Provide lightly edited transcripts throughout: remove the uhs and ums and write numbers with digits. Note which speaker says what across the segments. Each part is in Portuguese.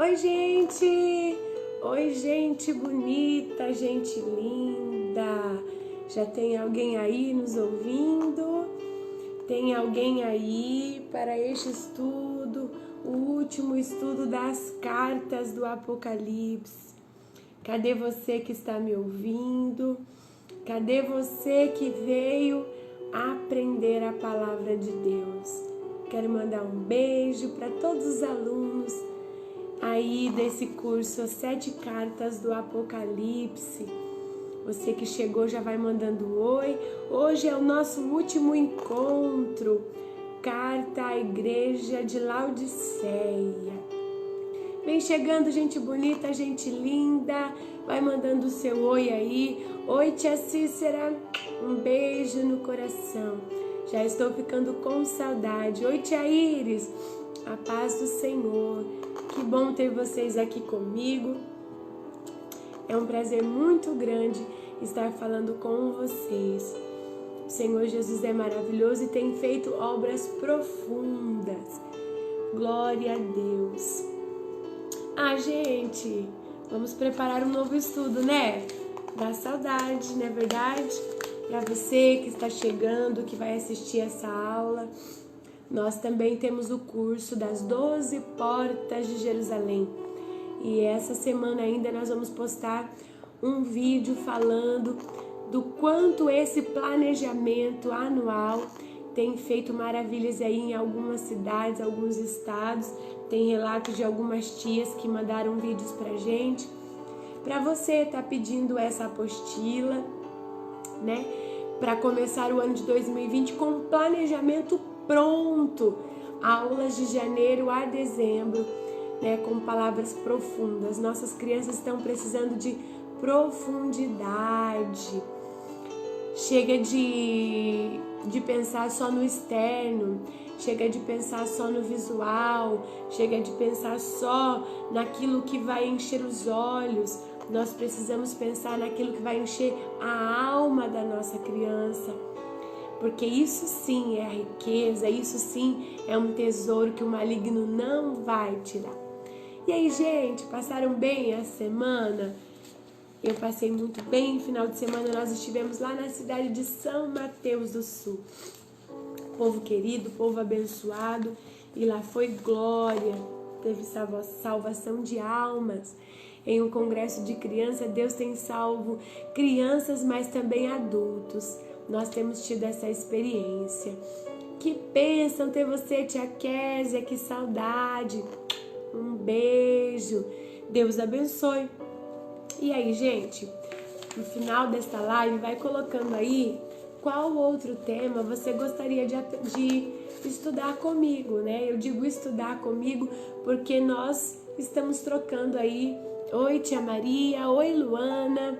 Speaker 1: Oi, gente! Oi, gente bonita, gente linda! Já tem alguém aí nos ouvindo? Tem alguém aí para este estudo, o último estudo das cartas do Apocalipse? Cadê você que está me ouvindo? Cadê você que veio aprender a palavra de Deus? Quero mandar um beijo para todos os alunos aí desse curso, as 7 cartas do Apocalipse. Você que chegou já vai mandando oi. Hoje é o nosso último encontro. Carta à Igreja de Laodiceia. Vem chegando, gente bonita, gente linda. Vai mandando o seu oi aí. Oi, tia Cícera. Um beijo no coração. Já estou ficando com saudade. Oi, tia Iris. A paz do Senhor. Que bom ter vocês aqui comigo. É um prazer muito grande estar falando com vocês. O Senhor Jesus é maravilhoso e tem feito obras profundas. Glória a Deus. Gente, vamos preparar um novo estudo, né? Dá saudade, não é verdade? Para você que está chegando, que vai assistir essa aula, nós também temos o curso das 12 portas de Jerusalém. E essa semana ainda nós vamos postar um vídeo falando do quanto esse planejamento anual tem feito maravilhas aí em algumas cidades, alguns estados. Tem relatos de algumas tias que mandaram vídeos pra gente. Para você tá pedindo essa apostila, né? Para começar o ano de 2020 com um planejamento pronto. Aulas de janeiro a dezembro, né, com palavras profundas. Nossas crianças estão precisando de profundidade. Chega de pensar só no externo, chega de pensar só no visual, chega de pensar só naquilo que vai encher os olhos. Nós precisamos pensar naquilo que vai encher a alma da nossa criança. Porque isso sim é a riqueza, isso sim é um tesouro que o maligno não vai tirar. E aí, gente, passaram bem a semana? Eu passei muito bem. Final de semana nós estivemos lá na cidade de São Mateus do Sul. Povo querido, povo abençoado. E lá foi glória. Teve salvação de almas. Em um congresso de crianças, Deus tem salvo crianças, mas também adultos. Nós temos tido essa experiência. Que bênção ter você, tia Késia, que saudade. Um beijo. Deus abençoe. E aí, gente, no final desta live, vai colocando aí qual outro tema você gostaria de estudar comigo, né? Eu digo estudar comigo porque nós estamos trocando aí. Oi, tia Maria. Oi, Luana.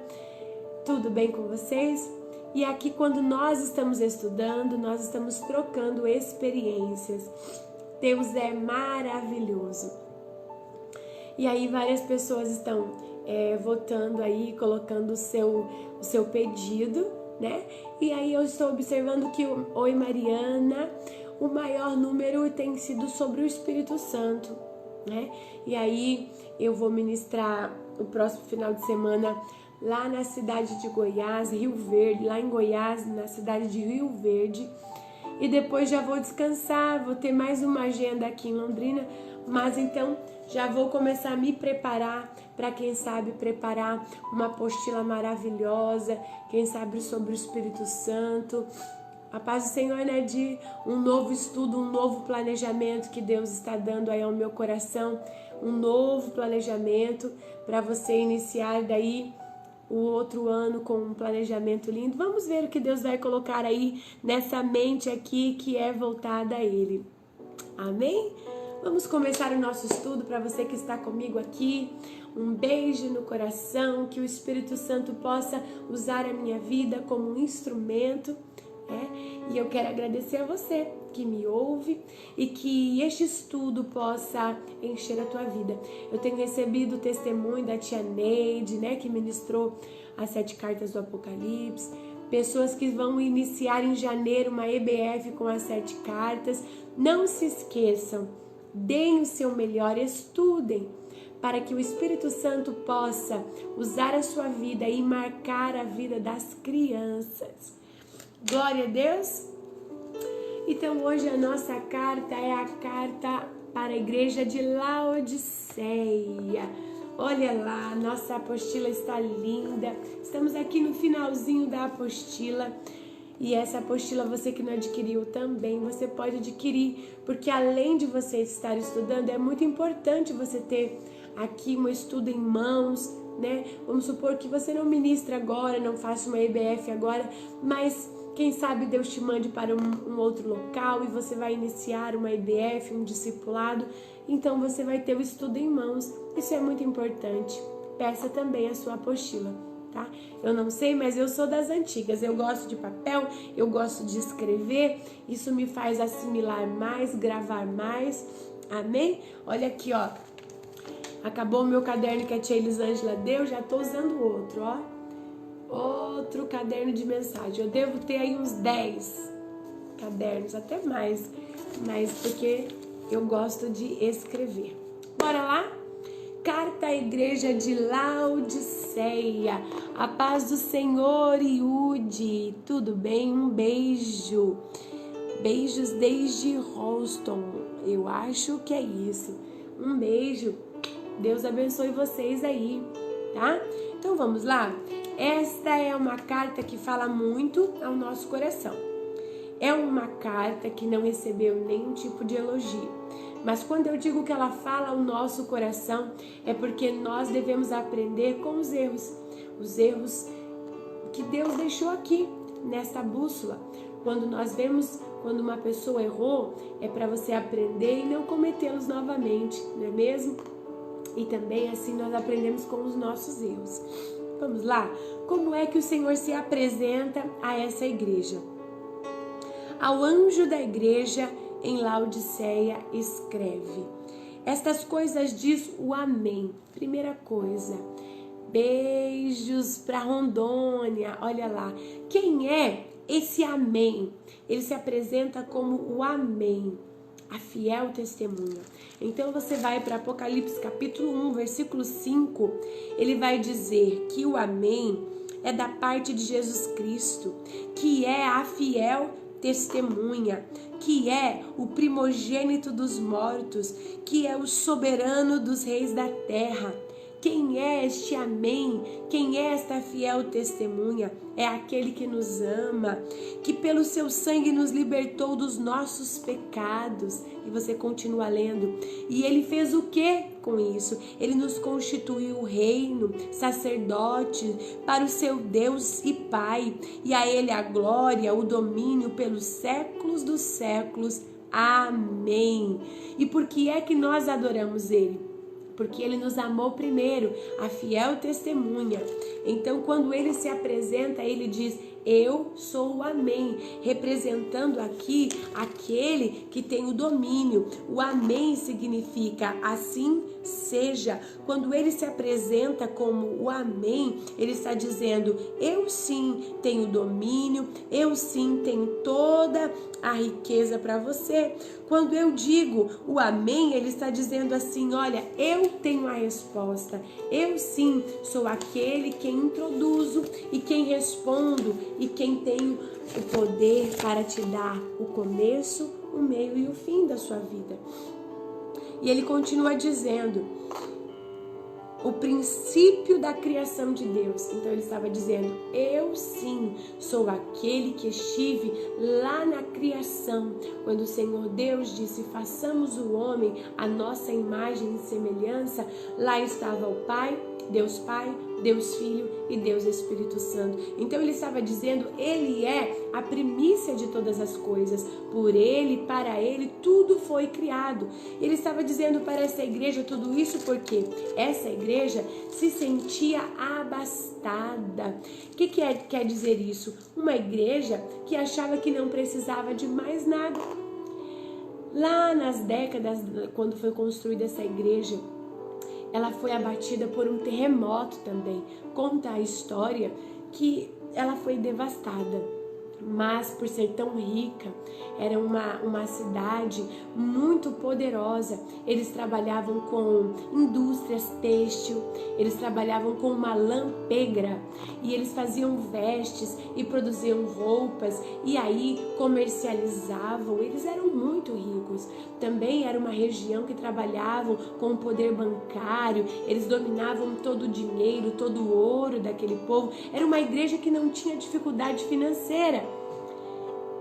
Speaker 1: Tudo bem com vocês? E aqui, quando nós estamos estudando, nós estamos trocando experiências. Deus é maravilhoso. E aí, várias pessoas estão votando aí, colocando o seu pedido, né? E aí, eu estou observando que, oi, Mariana, o maior número tem sido sobre o Espírito Santo, né? E aí, eu vou ministrar o próximo final de semana lá na cidade de Goiás, Rio Verde, lá em Goiás, na cidade de Rio Verde. E depois já vou descansar, vou ter mais uma agenda aqui em Londrina, mas então já vou começar a me preparar para, quem sabe, preparar uma apostila maravilhosa, quem sabe sobre o Espírito Santo. A paz do Senhor, né, de um novo estudo, um novo planejamento que Deus está dando aí ao meu coração, um novo planejamento para você iniciar daí o outro ano com um planejamento lindo. Vamos ver o que Deus vai colocar aí nessa mente aqui que é voltada a Ele. Amém? Vamos começar o nosso estudo. Para você que está comigo aqui, um beijo no coração, que o Espírito Santo possa usar a minha vida como um instrumento, e eu quero agradecer a você que me ouve e que este estudo possa encher a tua vida. Eu tenho recebido o testemunho da tia Neide, né, que ministrou as 7 cartas do Apocalipse. Pessoas que vão iniciar em janeiro uma EBF com as 7 cartas. Não se esqueçam, deem o seu melhor, estudem, para que o Espírito Santo possa usar a sua vida e marcar a vida das crianças. Glória a Deus! Então hoje a nossa carta é a carta para a igreja de Laodiceia. Olha lá, nossa apostila está linda. Estamos aqui no finalzinho da apostila. E essa apostila, você que não adquiriu também, você pode adquirir, porque além de você estar estudando, é muito importante você ter aqui um estudo em mãos, né? Vamos supor que você não ministra agora, não faça uma EBF agora, mas quem sabe Deus te mande para um outro local e você vai iniciar uma EBF, um discipulado, então você vai ter o estudo em mãos. Isso é muito importante. Peça também a sua apostila, tá? Eu não sei, mas eu sou das antigas. Eu gosto de papel, eu gosto de escrever. Isso me faz assimilar mais, gravar mais. Amém? Olha aqui, ó. Acabou o meu caderno que a tia Elisângela deu, já tô usando outro, ó. Outro caderno de mensagem. Eu devo ter aí uns 10 cadernos, até mais. Mas porque eu gosto de escrever. Bora lá? Carta à igreja de Laodiceia. A paz do Senhor, Iude. Tudo bem? Um beijo. Beijos desde Houston. Eu acho que é isso. Um beijo. Deus abençoe vocês aí, tá? Então vamos lá? Esta é uma carta que fala muito ao nosso coração. É uma carta que não recebeu nenhum tipo de elogio. Mas quando eu digo que ela fala ao nosso coração, é porque nós devemos aprender com os erros que Deus deixou aqui, nesta bússola. Quando nós vemos, quando uma pessoa errou, é para você aprender e não cometê-los novamente, não é mesmo? E também assim nós aprendemos com os nossos erros. Vamos lá? Como é que o Senhor se apresenta a essa igreja? Ao anjo da igreja em Laodiceia escreve: estas coisas diz o Amém. Primeira coisa, beijos para Rondônia. Olha lá, quem é esse Amém? Ele se apresenta como o Amém, a fiel testemunha. Então você vai para Apocalipse capítulo 1, versículo 5, ele vai dizer que o Amém é da parte de Jesus Cristo, que é a fiel testemunha, que é o primogênito dos mortos, que é o soberano dos reis da terra. Quem é este Amém? Quem é esta fiel testemunha? É aquele que nos ama, que pelo seu sangue nos libertou dos nossos pecados. E você continua lendo. E ele fez o que com isso? Ele nos constituiu reino, sacerdote para o seu Deus e Pai. E a ele a glória, o domínio pelos séculos dos séculos. Amém. E por que é que nós adoramos ele? Porque ele nos amou primeiro, a fiel testemunha. Então, quando ele se apresenta, ele diz: eu sou o Amém, representando aqui aquele que tem o domínio. O Amém significa assim seja. Quando ele se apresenta como o Amém, ele está dizendo: eu sim tenho domínio, eu sim tenho toda a riqueza para você. Quando eu digo o Amém, ele está dizendo assim: olha, eu tenho a resposta. Eu sim sou aquele quem introduzo e quem respondo e quem tenho o poder para te dar o começo, o meio e o fim da sua vida. E ele continua dizendo: o princípio da criação de Deus. Então ele estava dizendo: eu sim sou aquele que estive lá na criação, quando o Senhor Deus disse: façamos o homem à nossa imagem e semelhança. Lá estava o Pai, Deus Filho e Deus Espírito Santo. Então ele estava dizendo: ele é a primícia de todas as coisas. Por ele, para ele, tudo foi criado. Ele estava dizendo para essa igreja tudo isso porque essa igreja se sentia abastada. O que quer dizer isso? Uma igreja que achava que não precisava de mais nada. Lá nas décadas, quando foi construída essa igreja, ela foi abatida por um terremoto também. Conta a história que ela foi devastada. Mas por ser tão rica, era uma cidade muito poderosa. Eles trabalhavam com indústrias têxtil, eles trabalhavam com uma lã pêgra e eles faziam vestes e produziam roupas e aí comercializavam. Eles eram muito ricos. Também era uma região que trabalhavam com o poder bancário, eles dominavam todo o dinheiro, todo o ouro daquele povo. Era uma igreja que não tinha dificuldade financeira.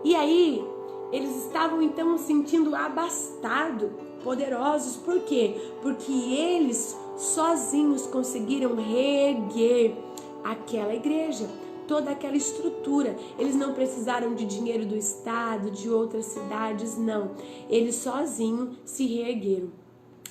Speaker 1: E aí, eles estavam então se sentindo abastados, poderosos. Por quê? Porque eles sozinhos conseguiram reerguer aquela igreja, toda aquela estrutura. Eles não precisaram de dinheiro do estado, de outras cidades, não. Eles sozinhos se reergueram.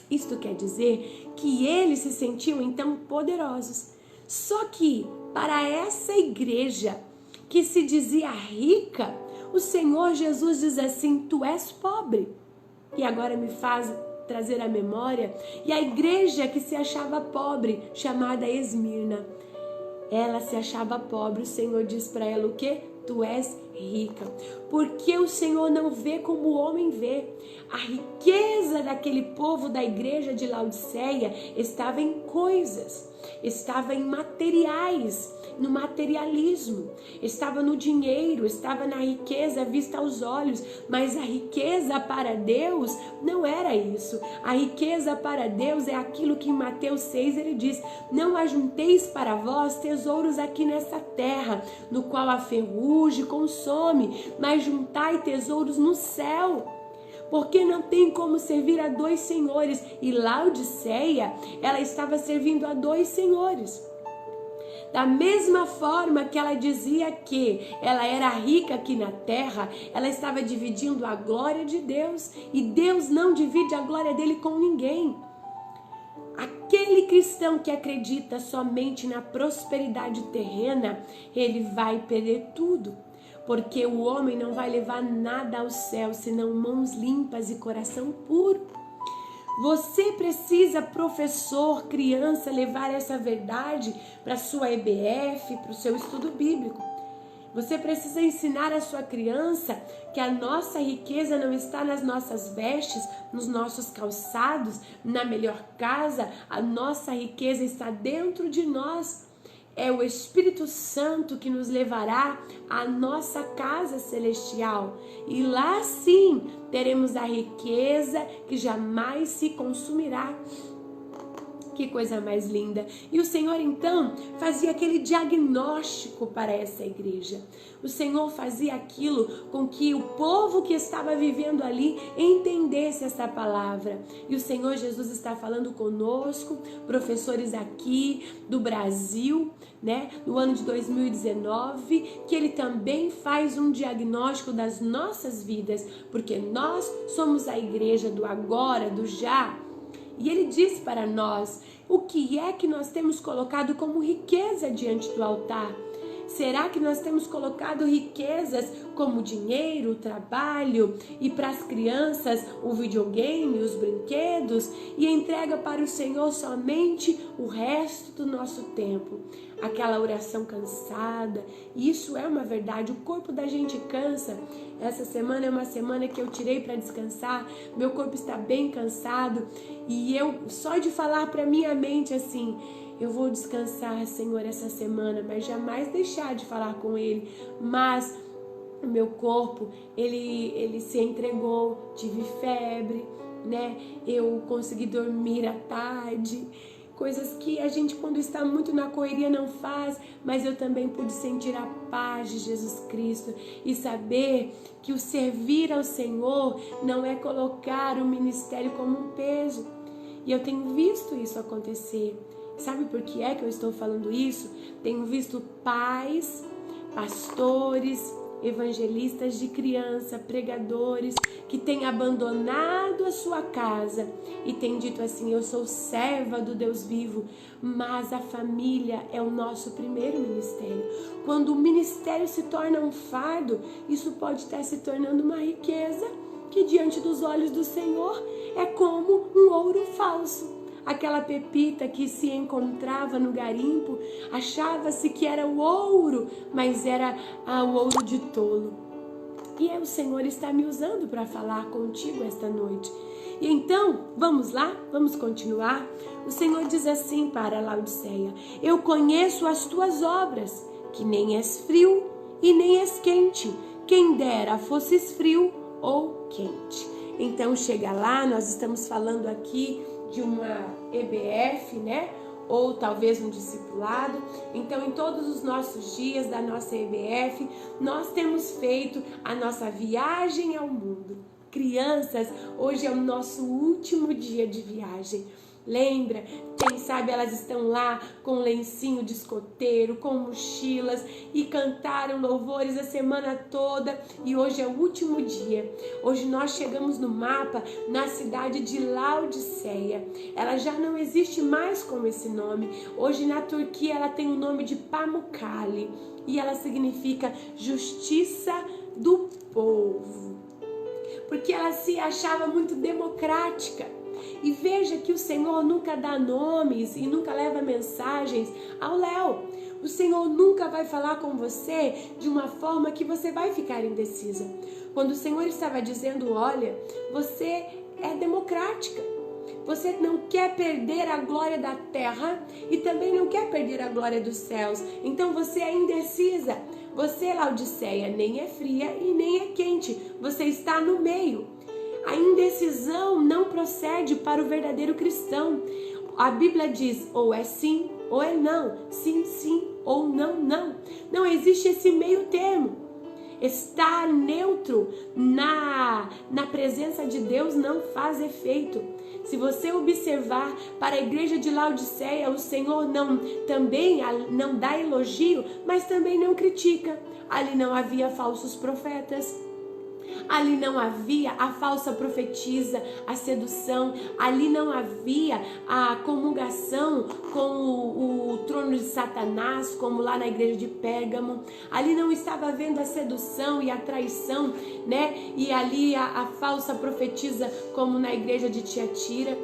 Speaker 1: Isto quer dizer que eles se sentiam então poderosos. Só que para essa igreja que se dizia rica, o Senhor Jesus diz assim: tu és pobre. E agora me faz trazer à memória, e a igreja que se achava pobre, chamada Esmirna, ela se achava pobre. O Senhor diz para ela o quê? Tu és rica. Porque o Senhor não vê como o homem vê. A riqueza daquele povo da igreja de Laodiceia estava em coisas, estava em materiais, no materialismo, estava no dinheiro, estava na riqueza vista aos olhos, mas a riqueza para Deus não era isso. A riqueza para Deus é aquilo que em Mateus 6 ele diz: não ajunteis para vós tesouros aqui nessa terra, no qual a ferrugem consome, mas juntai tesouros no céu. Porque não tem como servir a dois senhores. E Laodiceia, ela estava servindo a dois senhores. Da mesma forma que ela dizia que ela era rica aqui na terra, ela estava dividindo a glória de Deus. E Deus não divide a glória dele com ninguém. Aquele cristão que acredita somente na prosperidade terrena, ele vai perder tudo. Porque o homem não vai levar nada ao céu, senão mãos limpas e coração puro. Você precisa, professor, criança, levar essa verdade para a sua EBF, para o seu estudo bíblico. Você precisa ensinar a sua criança que a nossa riqueza não está nas nossas vestes, nos nossos calçados, na melhor casa. A nossa riqueza está dentro de nós. É o Espírito Santo que nos levará à nossa casa celestial. E lá sim teremos a riqueza que jamais se consumirá. Que coisa mais linda. E o Senhor então fazia aquele diagnóstico para essa igreja. O Senhor fazia aquilo com que o povo que estava vivendo ali entendesse essa palavra. E o Senhor Jesus está falando conosco, professores aqui do Brasil, né, no ano de 2019, que Ele também faz um diagnóstico das nossas vidas, porque nós somos a igreja do agora, do já. E Ele diz para nós o que é que nós temos colocado como riqueza diante do altar. Será que nós temos colocado riquezas como dinheiro, trabalho e para as crianças o videogame, os brinquedos, e entrega para o Senhor somente o resto do nosso tempo? Aquela oração cansada. Isso é uma verdade, o corpo da gente cansa. Essa semana é uma semana que eu tirei para descansar, meu corpo está bem cansado e eu só de falar para minha mente assim: eu vou descansar, Senhor, essa semana, mas jamais deixar de falar com Ele. Mas o meu corpo, ele se entregou, tive febre, né? Eu consegui dormir à tarde. Coisas que a gente, quando está muito na correria, não faz, mas eu também pude sentir a paz de Jesus Cristo e saber que o servir ao Senhor não é colocar o ministério como um peso. E eu tenho visto isso acontecer. Sabe por que é que eu estou falando isso? Tenho visto pais, pastores, evangelistas de criança, pregadores que têm abandonado a sua casa e têm dito assim: eu sou serva do Deus vivo, mas a família é o nosso primeiro ministério. Quando o ministério se torna um fardo, isso pode estar se tornando uma riqueza que diante dos olhos do Senhor é como um ouro falso. aquela pepita que se encontrava no garimpo, achava-se que era o ouro, mas era o ouro de tolo. E o Senhor está me usando para falar contigo esta noite. E então, vamos lá? Vamos continuar? O Senhor diz assim para Laodiceia: eu conheço as tuas obras, que nem és frio e nem és quente. Quem dera fosses frio ou quente. Então chega lá, nós estamos falando aqui de uma EBF, né? Ou talvez um discipulado. Então, em todos os nossos dias da nossa EBF, nós temos feito a nossa viagem ao mundo. Crianças, hoje é o nosso último dia de viagem. Lembra? Quem sabe elas estão lá com lencinho de escoteiro, com mochilas e cantaram louvores a semana toda e hoje é o último dia. Hoje nós chegamos no mapa na cidade de Laodiceia. Ela já não existe mais com esse nome. Hoje na Turquia ela tem o nome de Pamukkale e ela significa justiça do povo. Porque ela se achava muito democrática. E veja que o Senhor nunca dá nomes e nunca leva mensagens ao léu. O Senhor nunca vai falar com você de uma forma que você vai ficar indecisa. Quando o Senhor estava dizendo, olha, você é democrática. Você não quer perder a glória da terra e também não quer perder a glória dos céus. Então você é indecisa. Você, Laodiceia, nem é fria e nem é quente. Você está no meio. A indecisão não procede para o verdadeiro cristão. A Bíblia diz ou é sim ou é não. Sim, sim ou não, não. Não existe esse meio termo. Estar neutro na presença de Deus não faz efeito. Se você observar para a igreja de Laodiceia, o Senhor também não dá elogio, mas também não critica. Ali não havia falsos profetas. Ali não havia a falsa profetisa, a sedução. Ali não havia a comungação com o trono de Satanás, como lá na igreja de Pérgamo. Ali não estava havendo a sedução e a traição, né? E ali a falsa profetisa, como na igreja de Tiatira.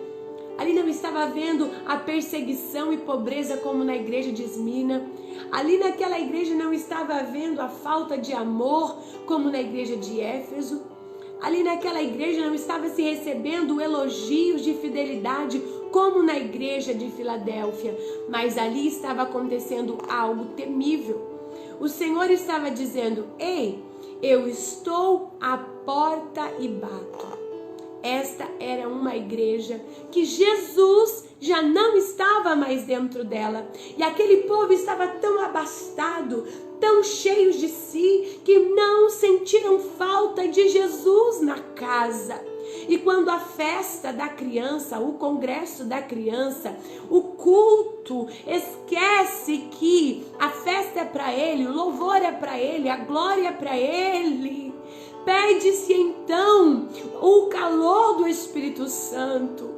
Speaker 1: Ali não estava havendo a perseguição e pobreza como na igreja de Esmina. Ali naquela igreja não estava havendo a falta de amor como na igreja de Éfeso. Ali naquela igreja não estava se recebendo elogios de fidelidade como na igreja de Filadélfia. Mas ali estava acontecendo algo temível. O Senhor estava dizendo, ei, eu estou à porta e bato. Esta era uma igreja que Jesus já não estava mais dentro dela. E aquele povo estava tão abastado, tão cheios de si, que não sentiram falta de Jesus na casa. E quando a festa da criança, o congresso da criança, o culto, esquece que a festa é para ele, o louvor é para ele, a glória é para ele, pede-se então o calor do Espírito Santo.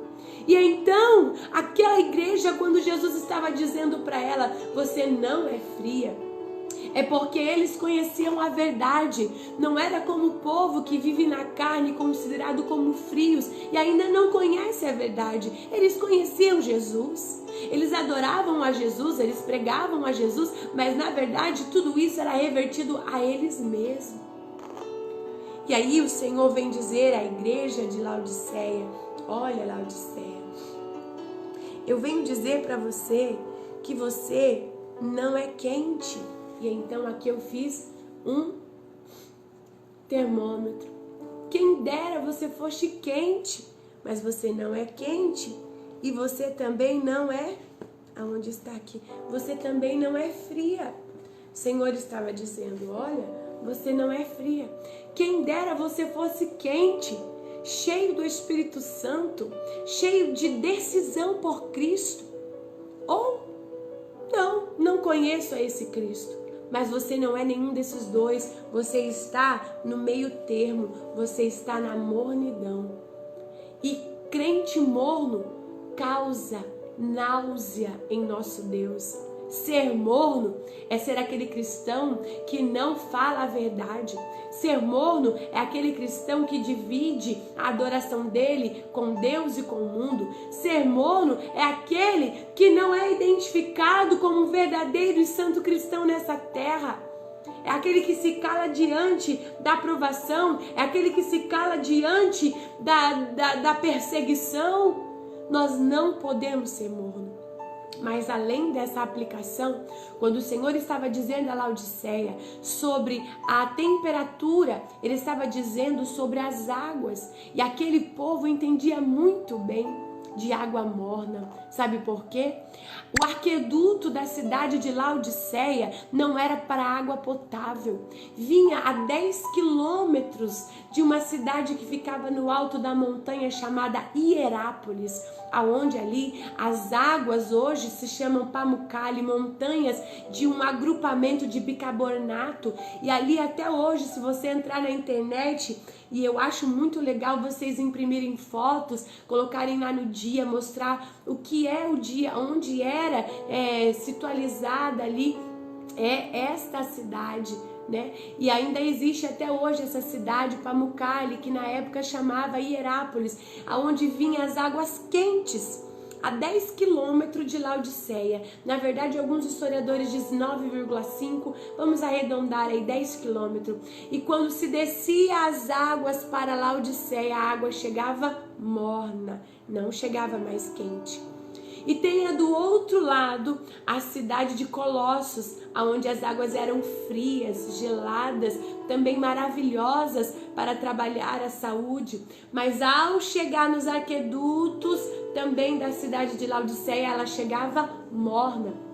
Speaker 1: E então, aquela igreja, quando Jesus estava dizendo para ela, você não é fria, é porque eles conheciam a verdade. Não era como o povo que vive na carne, considerado como frios, e ainda não conhece a verdade. Eles conheciam Jesus, eles adoravam a Jesus, eles pregavam a Jesus, mas na verdade tudo isso era revertido a eles mesmos. E aí o Senhor vem dizer à igreja de Laodiceia, olha Laodiceia, eu venho dizer para você que você não é quente. E então aqui eu fiz um termômetro. Quem dera você fosse quente, mas você não é quente. E você também não é, aonde está aqui? Você também não é fria. O Senhor estava dizendo, olha, você não é fria. Quem dera você fosse quente, cheio do Espírito Santo, cheio de decisão por Cristo. Ou, não conheço a esse Cristo. Mas você não é nenhum desses dois. Você está no meio termo. Você está na mornidão. E crente morno causa náusea em nosso Deus. Ser morno é ser aquele cristão que não fala a verdade. Ser morno é aquele cristão que divide a adoração dele com Deus e com o mundo. Ser morno é aquele que não é identificado como um verdadeiro e santo cristão nessa terra. É aquele que se cala diante da aprovação, é aquele que se cala diante da perseguição. Nós não podemos ser morno. Mas além dessa aplicação, quando o Senhor estava dizendo a Laodiceia sobre a temperatura, Ele estava dizendo sobre as águas. E aquele povo entendia muito bem de água morna. Sabe por quê? O aqueduto da cidade de Laodiceia não era para água potável. Vinha a 10 quilômetros de uma cidade que ficava no alto da montanha chamada Hierápolis, aonde ali as águas hoje se chamam Pamukkale, montanhas de um agrupamento de bicarbonato. E ali até hoje, se você entrar na internet, e eu acho muito legal vocês imprimirem fotos, colocarem lá no dia, mostrar o que é o dia, onde era situalizada ali esta cidade, né? E ainda existe até hoje essa cidade, Pamukkale, que na época chamava Hierápolis, aonde vinham as águas quentes, a 10 quilômetros de Laodiceia. Na verdade, alguns historiadores dizem 9,5, vamos arredondar aí 10 quilômetros. E quando se descia as águas para Laodiceia, a água chegava morna, não chegava mais quente. E tenha do outro lado a cidade de Colossos, onde as águas eram frias, geladas, também maravilhosas para trabalhar a saúde. Mas ao chegar nos aquedutos também da cidade de Laodiceia, ela chegava morna.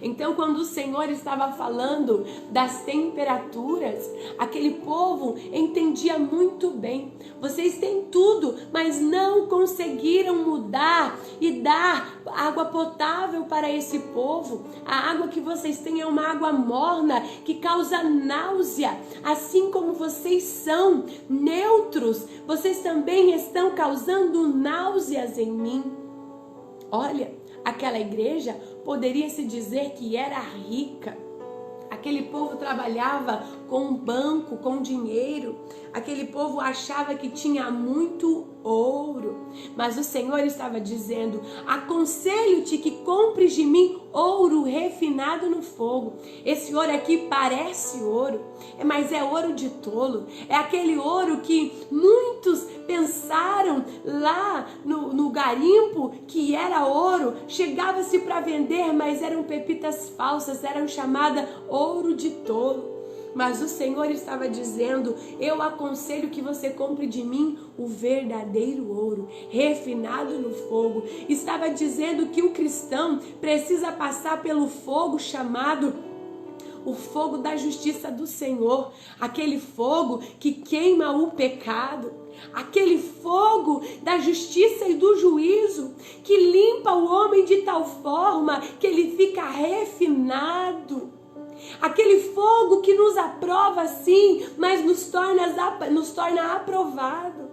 Speaker 1: Então, quando o Senhor estava falando das temperaturas, aquele povo entendia muito bem. Vocês têm tudo, mas não conseguiram mudar e dar água potável para esse povo. A água que vocês têm é uma água morna que causa náusea. Assim como vocês são neutros, vocês também estão causando náuseas em mim. Olha, aquela igreja poderia se dizer que era rica. Aquele povo trabalhava com um banco, com dinheiro. Aquele povo achava que tinha muito ouro. Mas o Senhor estava dizendo: aconselho-te que compres de mim ouro refinado no fogo. Esse ouro aqui parece ouro, mas é ouro de tolo. É aquele ouro que muitos pensaram lá no garimpo que era ouro. Chegava-se para vender, mas eram pepitas falsas, eram chamadas ouro de tolo. Mas o Senhor estava dizendo: eu aconselho que você compre de mim o verdadeiro ouro, refinado no fogo. Estava dizendo que o cristão precisa passar pelo fogo chamado o fogo da justiça do Senhor, aquele fogo que queima o pecado, aquele fogo da justiça e do juízo, que limpa o homem de tal forma que ele fica refinado. Aquele fogo que nos aprova sim, mas nos torna aprovado.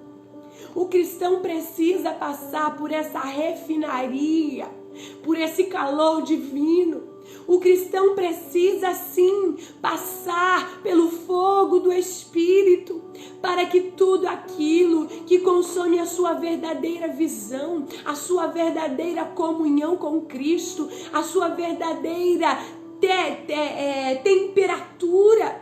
Speaker 1: O cristão precisa passar por essa refinaria, por esse calor divino. O cristão precisa sim passar pelo fogo do Espírito, para que tudo aquilo que consome a sua verdadeira visão, a sua verdadeira comunhão com Cristo, a sua verdadeira temperatura,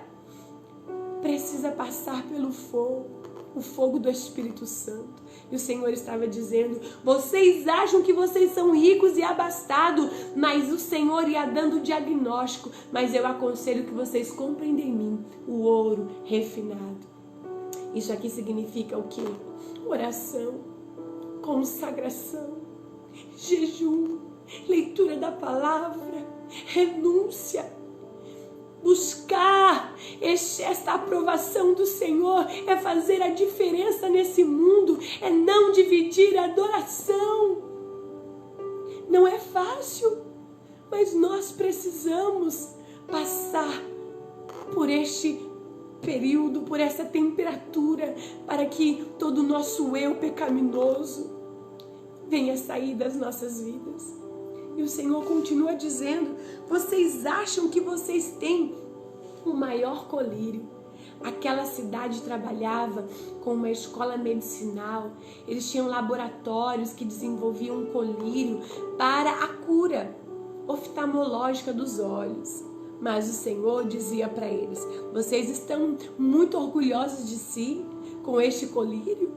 Speaker 1: precisa passar pelo fogo, o fogo do Espírito Santo. E o Senhor estava dizendo: vocês acham que vocês são ricos e abastados, mas o Senhor ia dando diagnóstico. Mas eu aconselho que vocês comprem de mim o ouro refinado. Isso aqui significa o quê? Oração, consagração, jejum, leitura da palavra, renúncia. Buscar esta aprovação do Senhor é fazer a diferença nesse mundo, é não dividir a adoração. Não é fácil, mas nós precisamos passar por este período, por essa temperatura, para que todo o nosso eu pecaminoso venha sair das nossas vidas. E o Senhor continua dizendo: vocês acham que vocês têm o maior colírio? Aquela cidade trabalhava com uma escola medicinal. Eles tinham laboratórios que desenvolviam um colírio para a cura oftalmológica dos olhos. Mas o Senhor dizia para eles: vocês estão muito orgulhosos de si com este colírio?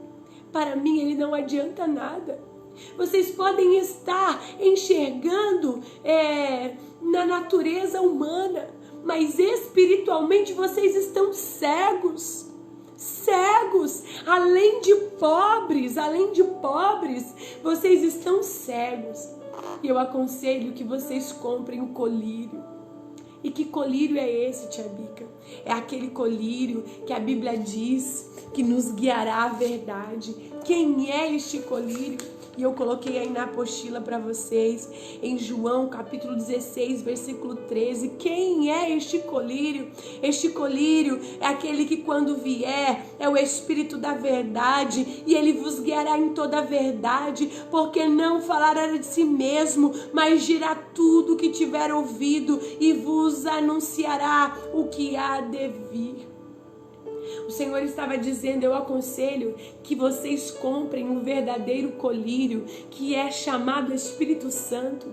Speaker 1: Para mim ele não adianta nada. Vocês podem estar enxergando na natureza humana, mas espiritualmente vocês estão cegos. Cegos, além de pobres, vocês estão cegos. E eu aconselho que vocês comprem o colírio. E que colírio é esse, tia Bica? É aquele colírio que a Bíblia diz que nos guiará à verdade. Quem é este colírio? E eu coloquei aí na apostila para vocês, em João capítulo 16, versículo 13. Quem é este colírio? Este colírio é aquele que quando vier é o Espírito da verdade, e ele vos guiará em toda a verdade, porque não falará de si mesmo, mas dirá tudo o que tiver ouvido e vos anunciará o que há de vir. O Senhor estava dizendo: eu aconselho que vocês comprem um verdadeiro colírio, que é chamado Espírito Santo,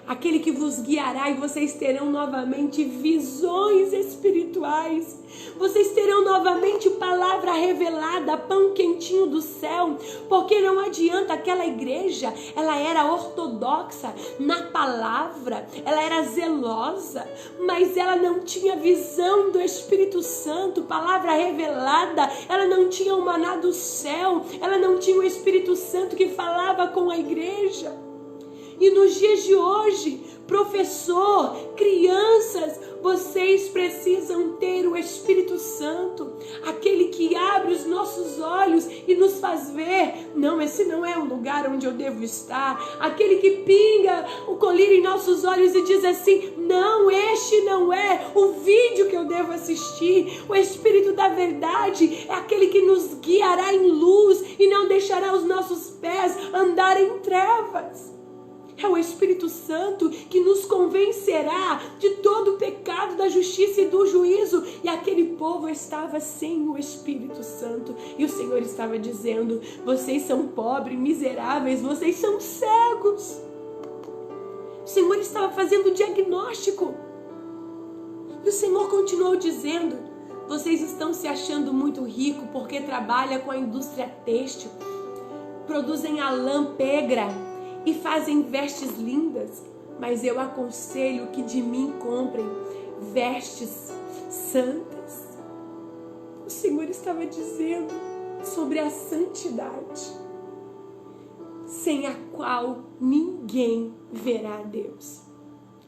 Speaker 1: aquele que vos guiará, e vocês terão novamente visões espirituais. Vocês terão novamente palavra revelada, pão quentinho do céu, porque não adianta. Aquela igreja, ela era ortodoxa na palavra, ela era zelosa, mas ela não tinha visão do Espírito Santo, palavra revelada. Ela não tinha o maná do céu, ela não tinha o Espírito Santo que falava com a igreja. E nos dias de hoje, professor, crianças, vocês precisam ter o Espírito Santo, aquele que abre os nossos olhos e nos faz ver: não, esse não é o lugar onde eu devo estar. Aquele que pinga o colírio em nossos olhos e diz assim: não, este não é o vídeo que eu devo assistir. O Espírito da verdade é aquele que nos guiará em luz e não deixará os nossos pés andar em trevas. É o Espírito Santo que nos convencerá de todo o pecado, da justiça e do juízo. E aquele povo estava sem o Espírito Santo. E o Senhor estava dizendo: vocês são pobres, miseráveis, vocês são cegos. O Senhor estava fazendo o diagnóstico. E o Senhor continuou dizendo: vocês estão se achando muito rico porque trabalham com a indústria têxtil, produzem a lã pegra e fazem vestes lindas, mas eu aconselho que de mim comprem vestes santas. O Senhor estava dizendo sobre a santidade, sem a qual ninguém verá a Deus.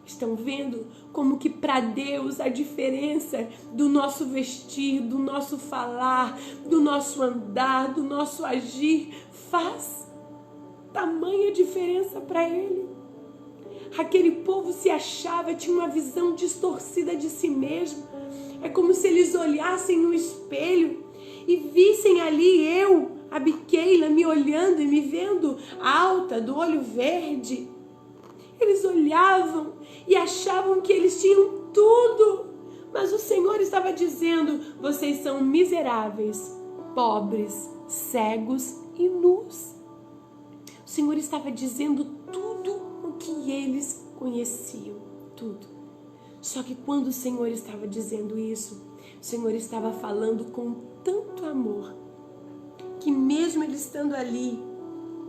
Speaker 1: Estão vendo como que para Deus a diferença do nosso vestir, do nosso falar, do nosso andar, do nosso agir faz tamanha diferença para Ele? Aquele povo se achava, tinha uma visão distorcida de si mesmo. É como se eles olhassem no espelho e vissem ali eu, a Biqueila, me olhando e me vendo alta, do olho verde. Eles olhavam e achavam que eles tinham tudo, mas o Senhor estava dizendo: vocês são miseráveis, pobres, cegos e nus. O Senhor estava dizendo tudo o que eles conheciam, tudo. Só que quando o Senhor estava dizendo isso, o Senhor estava falando com tanto amor, que mesmo ele estando ali,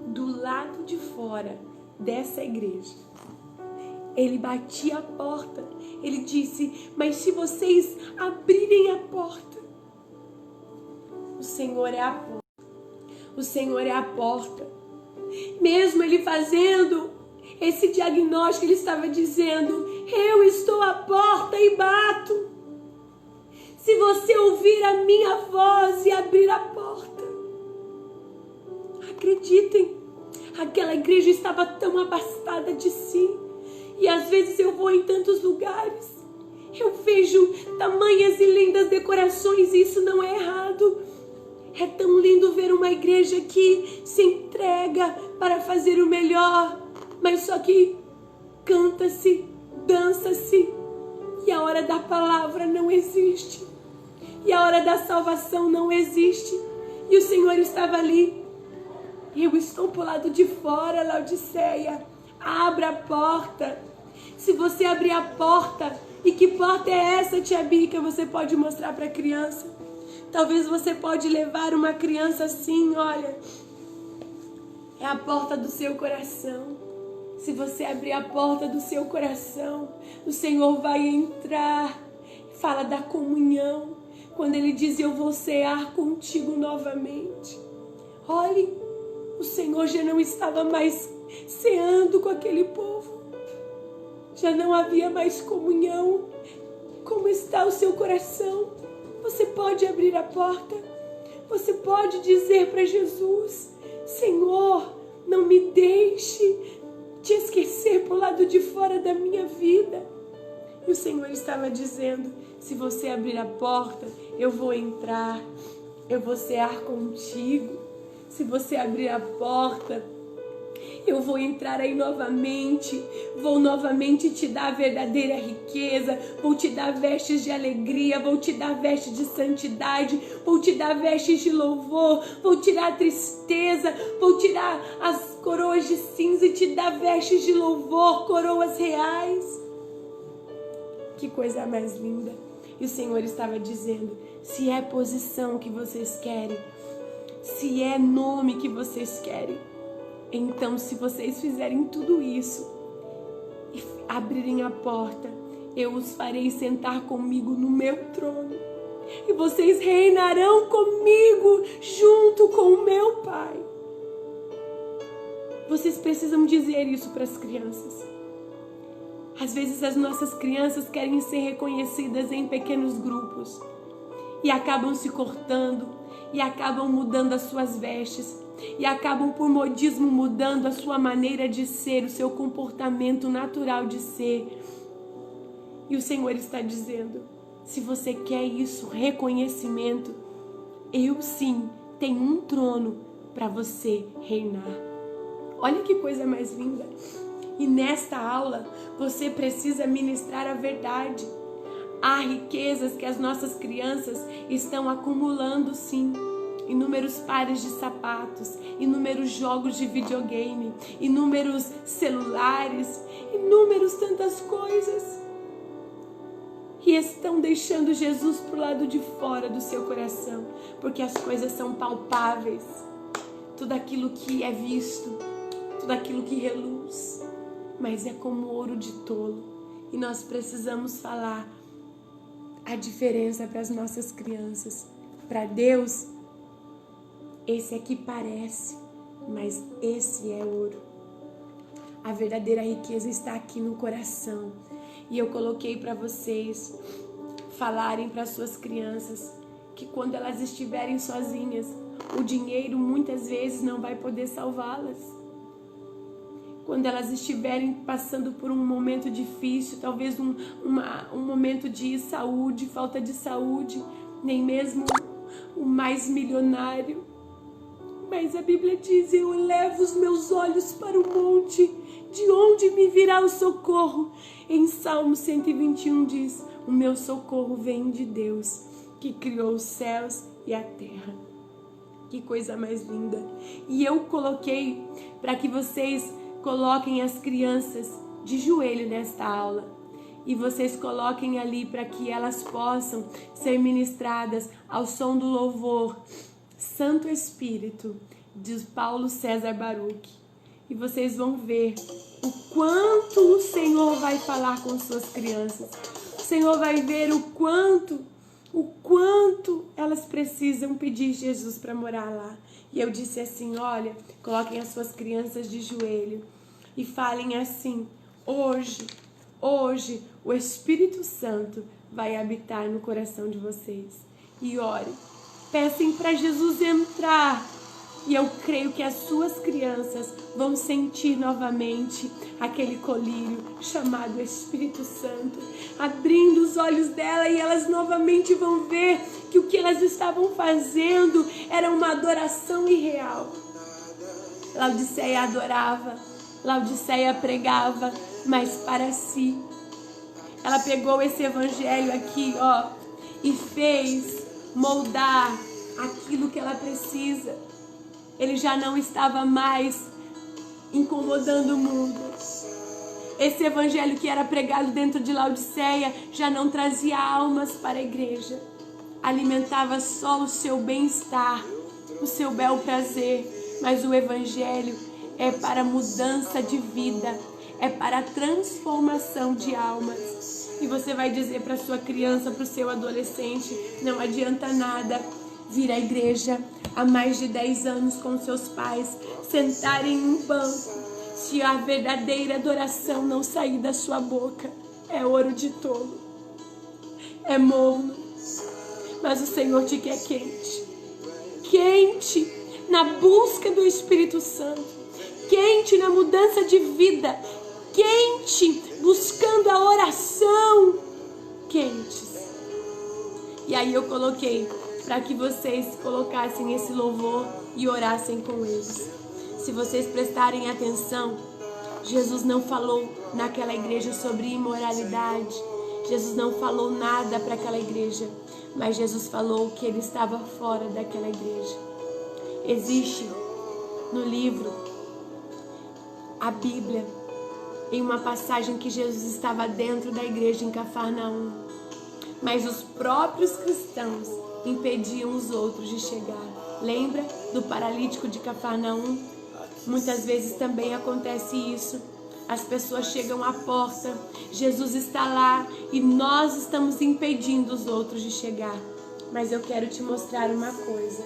Speaker 1: do lado de fora dessa igreja, ele batia a porta. Ele disse: mas se vocês abrirem a porta, o Senhor é a porta. O Senhor é a porta. Mesmo ele fazendo esse diagnóstico, ele estava dizendo: eu estou à porta e bato. Se você ouvir a minha voz e abrir a porta. Acreditem, aquela igreja estava tão abastada de si. E às vezes eu vou em tantos lugares, eu vejo tamanhas e lindas decorações, e isso não é errado. É tão lindo ver uma igreja que se entrega para fazer o melhor, mas só que canta-se, dança-se, e a hora da palavra não existe, e a hora da salvação não existe. E o Senhor estava ali. Eu estou pro lado de fora, Laodiceia. Abra a porta. Se você abrir a porta, e que porta é essa, tia Bica? Você pode mostrar para a criança. Talvez você pode levar uma criança assim, olha. É a porta do seu coração. Se você abrir a porta do seu coração, o Senhor vai entrar. Fala da comunhão. Quando Ele diz, eu vou cear contigo novamente. Olhe, o Senhor já não estava mais ceando com aquele povo. Já não havia mais comunhão. Como está o seu coração? Você pode abrir a porta. Você pode dizer para Jesus, Senhor, não me deixe te esquecer pro lado de fora da minha vida. E o Senhor estava dizendo, se você abrir a porta, eu vou entrar, eu vou cear contigo. Se você abrir a porta, eu vou entrar aí novamente, vou novamente te dar a verdadeira riqueza, vou te dar vestes de alegria, vou te dar vestes de santidade, vou te dar vestes de louvor, vou tirar a tristeza, vou tirar as coroas de cinza e te dar vestes de louvor, coroas reais. Que coisa mais linda. E o Senhor estava dizendo, se é posição que vocês querem, se é nome que vocês querem, então se vocês fizerem tudo isso e abrirem a porta, eu os farei sentar comigo no meu trono. E vocês reinarão comigo junto com o meu Pai. Vocês precisam dizer isso para as crianças. Às vezes as nossas crianças querem ser reconhecidas em pequenos grupos e acabam se cortando e acabam mudando as suas vestes e acabam por modismo mudando a sua maneira de ser, o seu comportamento natural de ser. E o Senhor está dizendo, se você quer isso, reconhecimento, eu sim tenho um trono para você reinar. Olha que coisa mais linda. E nesta aula, você precisa ministrar a verdade. Há riquezas que as nossas crianças estão acumulando, sim. Inúmeros pares de sapatos, inúmeros jogos de videogame, inúmeros celulares, inúmeros tantas coisas. E estão deixando Jesus pro lado de fora do seu coração, porque as coisas são palpáveis. Tudo aquilo que é visto, tudo aquilo que reluz, mas é como ouro de tolo. E nós precisamos falar a diferença para as nossas crianças. Para Deus, esse aqui parece, mas esse é ouro. A verdadeira riqueza está aqui no coração. E eu coloquei para vocês falarem para suas crianças que quando elas estiverem sozinhas, o dinheiro muitas vezes não vai poder salvá-las. Quando elas estiverem passando por um momento difícil, talvez um momento de saúde, falta de saúde, nem mesmo o mais milionário. Mas a Bíblia diz, eu levo os meus olhos para o monte, de onde me virá o socorro? Em Salmo 121 diz, o meu socorro vem de Deus, que criou os céus e a terra. Que coisa mais linda. E eu coloquei para que vocês coloquem as crianças de joelho nesta aula. E vocês coloquem ali para que elas possam ser ministradas ao som do louvor Santo Espírito, de Paulo César Baruch. E vocês vão ver o quanto o Senhor vai falar com suas crianças. O Senhor vai ver o quanto elas precisam pedir Jesus para morar lá. E eu disse assim, olha, coloquem as suas crianças de joelho e falem assim, hoje o Espírito Santo vai habitar no coração de vocês. E ore, peçam para Jesus entrar. E eu creio que as suas crianças vão sentir novamente aquele colírio chamado Espírito Santo, abrindo os olhos dela, e elas novamente vão ver que o que elas estavam fazendo era uma adoração irreal. Laodiceia adorava, Laodiceia pregava, mas para si. Ela pegou esse evangelho aqui, ó, e fez moldar aquilo que ela precisa. Ele já não estava mais incomodando o mundo. Esse evangelho que era pregado dentro de Laodiceia já não trazia almas para a igreja. Alimentava só o seu bem-estar, o seu bel prazer. Mas o evangelho é para mudança de vida, é para transformação de almas. E você vai dizer para sua criança, para o seu adolescente, não adianta nada vir à igreja há mais de 10 anos com seus pais, sentar em um banco, se a verdadeira adoração não sair da sua boca. É ouro de tolo, é morno. Mas o Senhor te quer quente, quente na busca do Espírito Santo, quente na mudança de vida, quente buscando a oração, quentes. E aí eu coloquei para que vocês colocassem esse louvor e orassem com eles. Se vocês prestarem atenção, Jesus não falou naquela igreja sobre imoralidade. Jesus não falou nada para aquela igreja, mas Jesus falou que ele estava fora daquela igreja. Existe no livro, a Bíblia, em uma passagem que Jesus estava dentro da igreja em Cafarnaum, mas os próprios cristãos impediam os outros de chegar. Lembra do paralítico de Cafarnaum? Muitas vezes também acontece isso. As pessoas chegam à porta, Jesus está lá e nós estamos impedindo os outros de chegar. Mas eu quero te mostrar uma coisa.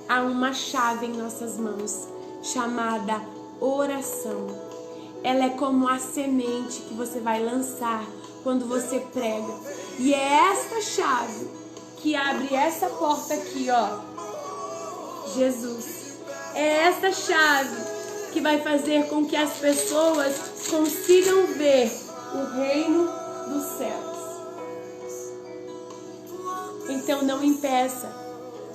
Speaker 1: Há uma chave em nossas mãos, chamada oração. Ela é como a semente que você vai lançar quando você prega. E é esta chave que abre essa porta aqui, ó. Jesus. É esta chave que vai fazer com que as pessoas consigam ver o reino dos céus. Então não impeça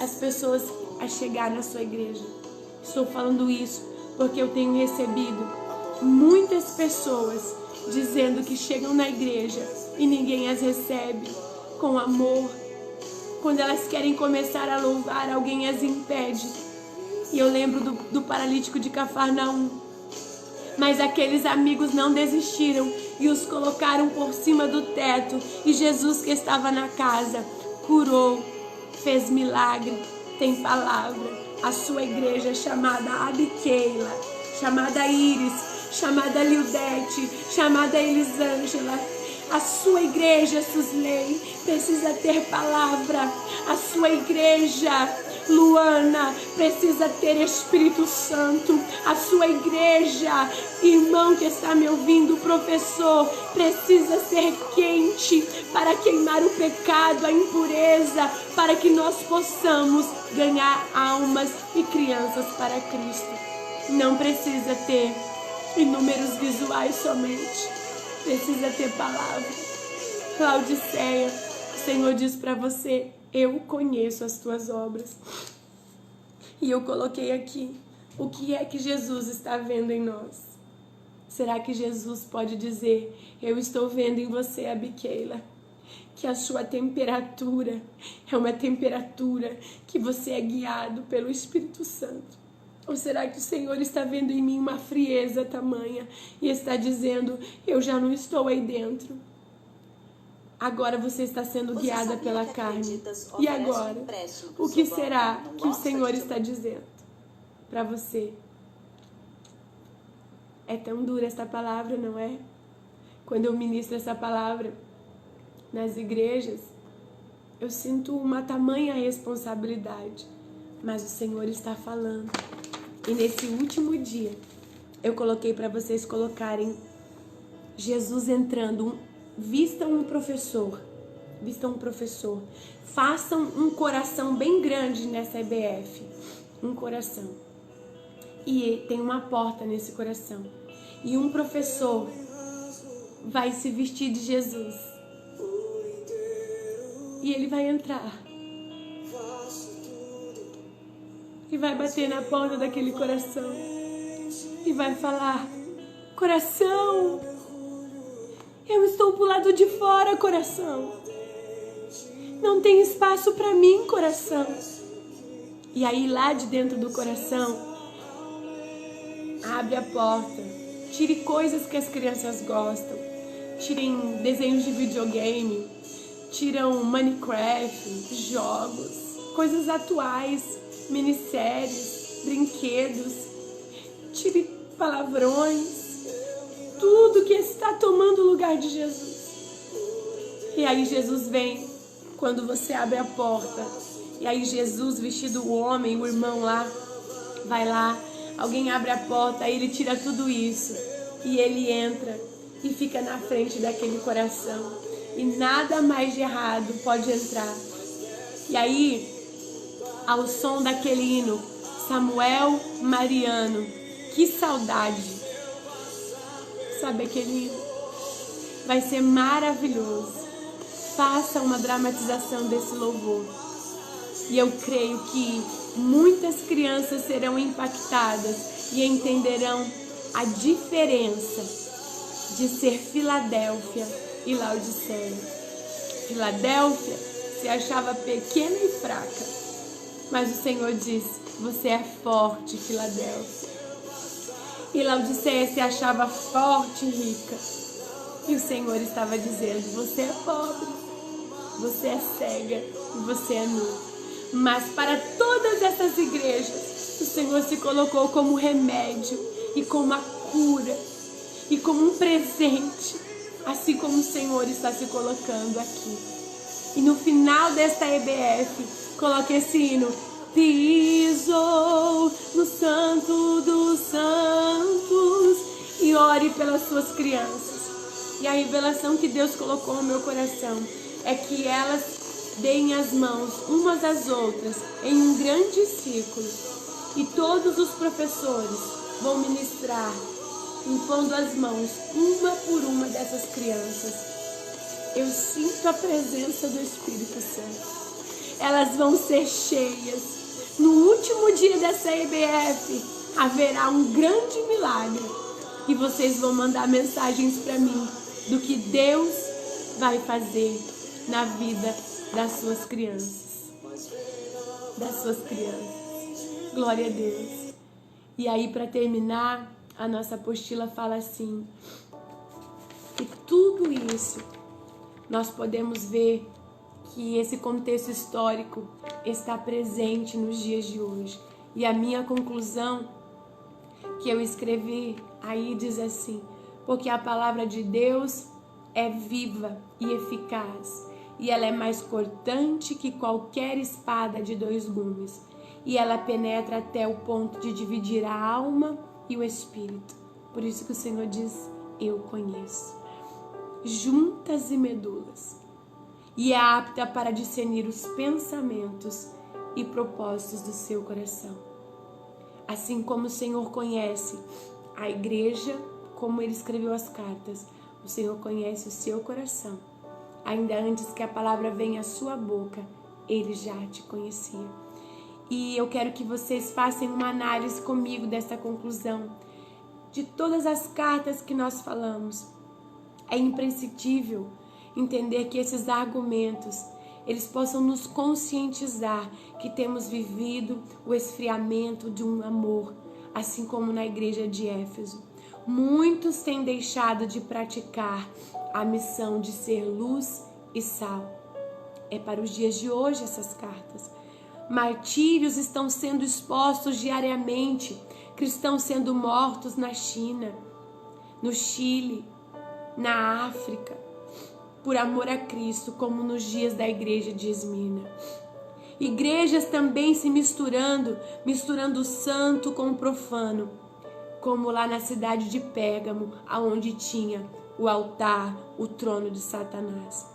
Speaker 1: as pessoas a chegar na sua igreja. Estou falando isso porque eu tenho recebido muitas pessoas dizendo que chegam na igreja e ninguém as recebe com amor. Quando elas querem começar a louvar, alguém as impede. E eu lembro do paralítico de Cafarnaum. Mas aqueles amigos não desistiram e os colocaram por cima do teto. E Jesus, que estava na casa, curou, fez milagre, tem palavra. A sua igreja é chamada Abiqueila, chamada Iris, chamada Lildete, chamada Elisângela. A sua igreja, Susley, precisa ter palavra. A sua igreja, Luana, precisa ter Espírito Santo. A sua igreja, irmão que está me ouvindo, professor, precisa ser quente para queimar o pecado, a impureza, para que nós possamos ganhar almas e crianças para Cristo. Não precisa ter inúmeros visuais somente, precisa ter palavra. Laodiceia, o Senhor diz para você: eu conheço as tuas obras. E eu coloquei aqui, o que é que Jesus está vendo em nós? Será que Jesus pode dizer: eu estou vendo em você, Abiqueila, que a sua temperatura é uma temperatura que você é guiado pelo Espírito Santo? Ou será que o Senhor está vendo em mim uma frieza tamanha e está dizendo: eu já não estou aí dentro? Agora você está sendo guiada pela carne. E agora? O que será que o Senhor está dizendo para você? É tão dura essa palavra, não é? Quando eu ministro essa palavra nas igrejas, eu sinto uma tamanha responsabilidade. Mas o Senhor está falando. E nesse último dia, eu coloquei para vocês colocarem Jesus entrando. Vistam um professor. Façam um coração bem grande nessa EBF. Um coração. E tem uma porta nesse coração. E um professor vai se vestir de Jesus. E ele vai entrar. E vai bater na porta daquele coração. E vai falar: Coração, eu estou pro lado de fora, coração. Não tem espaço para mim, coração. E aí lá de dentro do coração, abre a porta. Tire coisas que as crianças gostam. Tirem desenhos de videogame. Tiram Minecraft, jogos, coisas atuais, minisséries, brinquedos. Tire palavrões. Tudo que está tomando o lugar de Jesus. E aí Jesus vem quando você abre a porta. E aí Jesus, vestido o homem, o irmão lá, vai lá. Alguém abre a porta, aí ele tira tudo isso. E ele entra e fica na frente daquele coração. E nada mais de errado pode entrar. E aí, ao som daquele hino, Samuel Mariano, que saudade. Sabe aquele hino? Vai ser maravilhoso. Faça uma dramatização desse louvor. E eu creio que muitas crianças serão impactadas e entenderão a diferença de ser Filadélfia e Laodiceia. Filadélfia se achava pequena e fraca, mas o Senhor disse: você é forte, Filadélfia. E Laodiceia se achava forte e rica, e o Senhor estava dizendo: você é pobre, você é cega e você é nu. Mas para todas essas igrejas, o Senhor se colocou como remédio e como a cura e como um presente, assim como o Senhor está se colocando aqui. E no final desta EBF, coloque esse hino: pisou no Santo dos Santos, e ore pelas suas crianças. E a revelação que Deus colocou no meu coração é que elas deem as mãos umas às outras em um grande círculo, e todos os professores vão ministrar impondo as mãos uma por uma dessas crianças. Eu sinto a presença do Espírito Santo. Elas vão ser cheias. No último dia dessa EBF haverá um grande milagre, e vocês vão mandar mensagens para mim do que Deus vai fazer na vida das suas crianças. Das suas crianças. Glória a Deus. E aí, para terminar, a nossa apostila fala assim: e tudo isso nós podemos ver que esse contexto histórico está presente nos dias de hoje. E a minha conclusão que eu escrevi aí diz assim: porque a palavra de Deus é viva e eficaz, e ela é mais cortante que qualquer espada de 2 gumes, e ela penetra até o ponto de dividir a alma e o espírito. Por isso que o Senhor diz: eu conheço juntas e medulas, e é apta para discernir os pensamentos e propósitos do seu coração. Assim como o Senhor conhece a igreja, como ele escreveu as cartas, o Senhor conhece o seu coração. Ainda antes que a palavra venha à sua boca, ele já te conhecia. E eu quero que vocês façam uma análise comigo dessa conclusão. De todas as cartas que nós falamos, é imprescindível entender que esses argumentos, eles possam nos conscientizar que temos vivido o esfriamento de um amor, assim como na igreja de Éfeso. Muitos têm deixado de praticar a missão de ser luz e sal. É para os dias de hoje essas cartas. Martírios estão sendo expostos diariamente, cristãos sendo mortos na China, no Chile, na África, por amor a Cristo, como nos dias da igreja de Esmirna. Igrejas também se misturando o santo com o profano, como lá na cidade de Pérgamo, aonde tinha o altar, o trono de Satanás.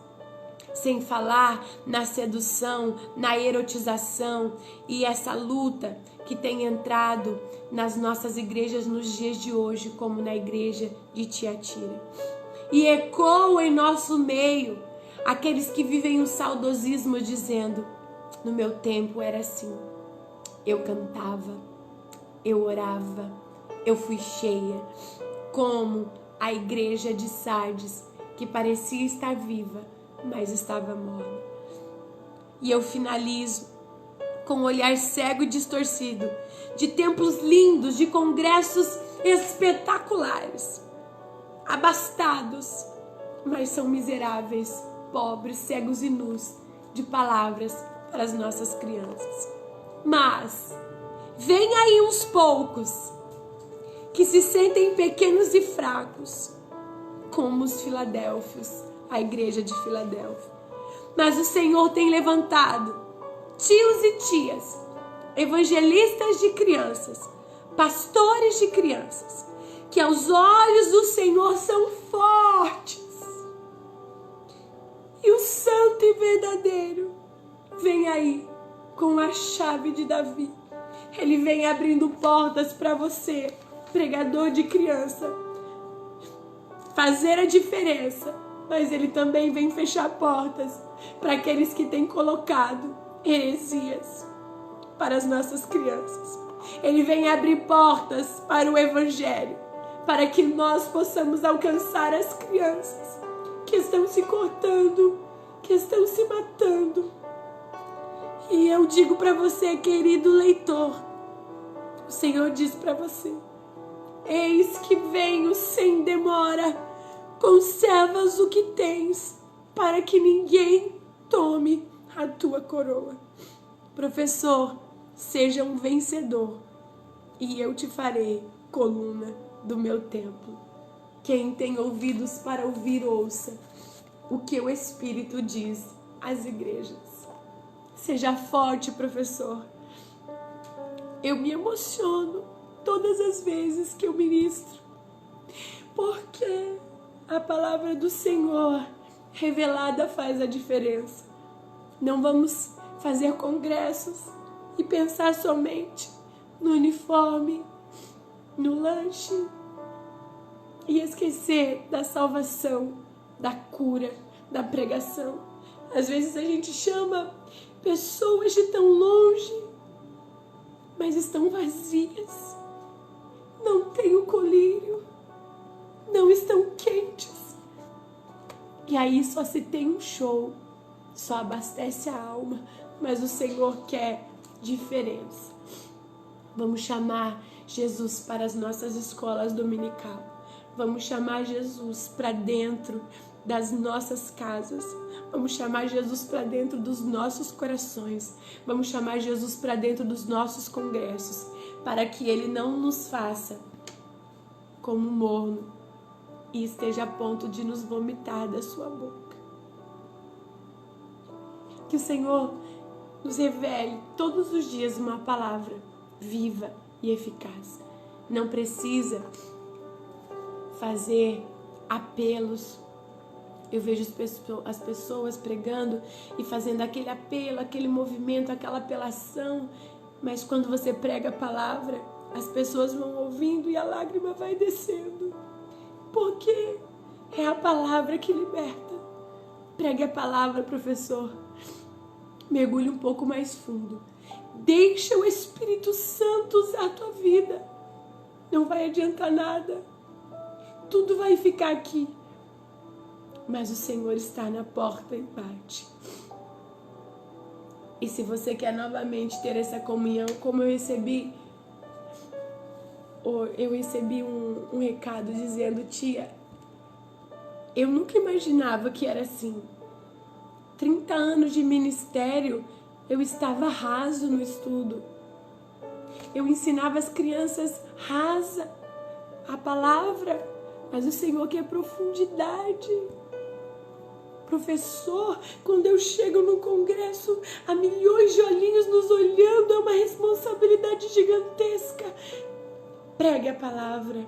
Speaker 1: Sem falar na sedução, na erotização e essa luta que tem entrado nas nossas igrejas nos dias de hoje, como na igreja de Tiatira. E ecoa em nosso meio aqueles que vivem o saudosismo dizendo: no meu tempo era assim, eu cantava, eu orava, eu fui cheia, como a igreja de Sardes, que parecia estar viva, mas estava morna. E eu finalizo com um olhar cego e distorcido, de templos lindos, de congressos espetaculares, abastados, mas são miseráveis, pobres, cegos e nus de palavras para as nossas crianças. Mas vem aí uns poucos que se sentem pequenos e fracos, como os filadélfios, a igreja de Filadélfia. Mas o Senhor tem levantado tios e tias, evangelistas de crianças, pastores de crianças, que aos olhos do Senhor são fortes. E o santo e verdadeiro vem aí com a chave de Davi. Ele vem abrindo portas para você, pregador de criança, fazer a diferença, mas ele também vem fechar portas para aqueles que têm colocado heresias para as nossas crianças. Ele vem abrir portas para o evangelho, para que nós possamos alcançar as crianças que estão se cortando, que estão se matando. E eu digo para você, querido leitor, o Senhor diz para você: eis que venho sem demora, conservas o que tens, para que ninguém tome a tua coroa. Professor, seja um vencedor, e eu te farei coluna do meu templo. Quem tem ouvidos para ouvir, ouça o que o Espírito diz às igrejas. Seja forte, professor. Eu me emociono todas as vezes que eu ministro, porque a palavra do Senhor revelada faz a diferença. Não vamos fazer congressos e pensar somente no uniforme, no lanche, e esquecer da salvação, da cura, da pregação. Às vezes a gente chama pessoas de tão longe, mas estão vazias, não têm o colírio, não estão quentes. E aí só se tem um show, só abastece a alma, mas o Senhor quer diferença. Vamos chamar Jesus para as nossas escolas dominical. Vamos chamar Jesus para dentro das nossas casas. Vamos chamar Jesus para dentro dos nossos corações. Vamos chamar Jesus para dentro dos nossos congressos, para que Ele não nos faça como morno e esteja a ponto de nos vomitar da sua boca. Que o Senhor nos revele todos os dias uma palavra viva e eficaz. Não precisa fazer apelos. Eu vejo as pessoas pregando e fazendo aquele apelo, aquele movimento, aquela apelação, mas quando você prega a palavra, as pessoas vão ouvindo e a lágrima vai descendo, porque é a palavra que liberta. Pregue a palavra, professor. Mergulhe um pouco mais fundo. Deixa o Espírito Santo usar a tua vida. Não vai adiantar nada. Tudo vai ficar aqui. Mas o Senhor está na porta e bate. E se você quer novamente ter essa comunhão, como eu recebi um recado dizendo: tia, eu nunca imaginava que era assim. 30 anos de ministério, eu estava raso no estudo. Eu ensinava as crianças rasa a palavra, mas o Senhor quer profundidade. Professor, quando eu chego no congresso, há milhões de olhinhos nos olhando, é uma responsabilidade gigantesca. Pregue a palavra.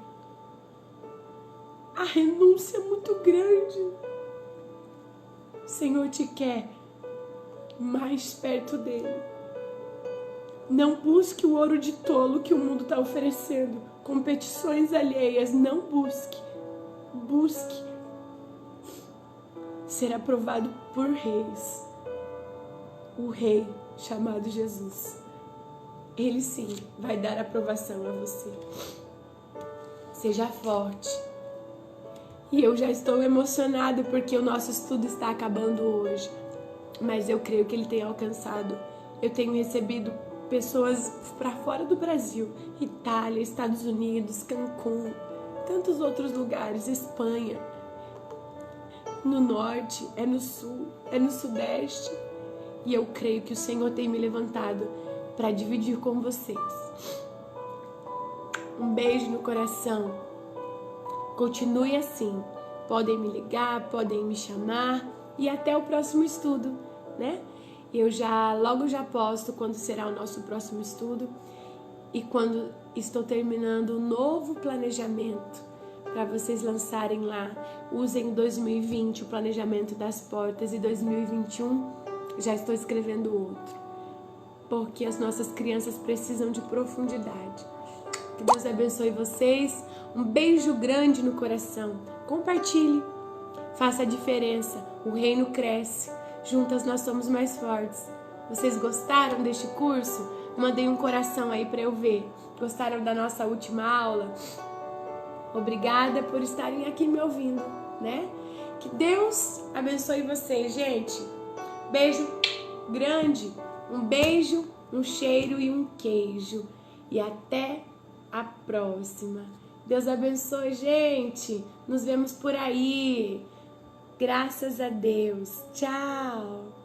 Speaker 1: A renúncia é muito grande. O Senhor te quer mais perto dele. Não busque o ouro de tolo que o mundo está oferecendo. Competições alheias, não busque. Busque ser aprovado por reis. O rei chamado Jesus. Ele sim vai dar aprovação a você. Seja forte. E eu já estou emocionada porque o nosso estudo está acabando hoje. Mas eu creio que ele tem alcançado. Eu tenho recebido pessoas para fora do Brasil, Itália, Estados Unidos, Cancún, tantos outros lugares, Espanha, no norte, é no sul, é no sudeste. E eu creio que o Senhor tem me levantado para dividir com vocês. Um beijo no coração. Continue assim. Podem me ligar, podem me chamar e até o próximo estudo, né? Eu logo já posto quando será o nosso próximo estudo e quando estou terminando um novo planejamento para vocês lançarem lá. Usem 2020 o planejamento das portas e 2021 já estou escrevendo outro, porque as nossas crianças precisam de profundidade. Que Deus abençoe vocês. Um beijo grande no coração. Compartilhe. Faça a diferença. O reino cresce. Juntas nós somos mais fortes. Vocês gostaram deste curso? Mandem um coração aí para eu ver. Gostaram da nossa última aula? Obrigada por estarem aqui me ouvindo, né? Que Deus abençoe vocês, gente. Beijo grande. Um beijo, um cheiro e um queijo. E até a próxima. Deus abençoe, gente. Nos vemos por aí. Graças a Deus. Tchau.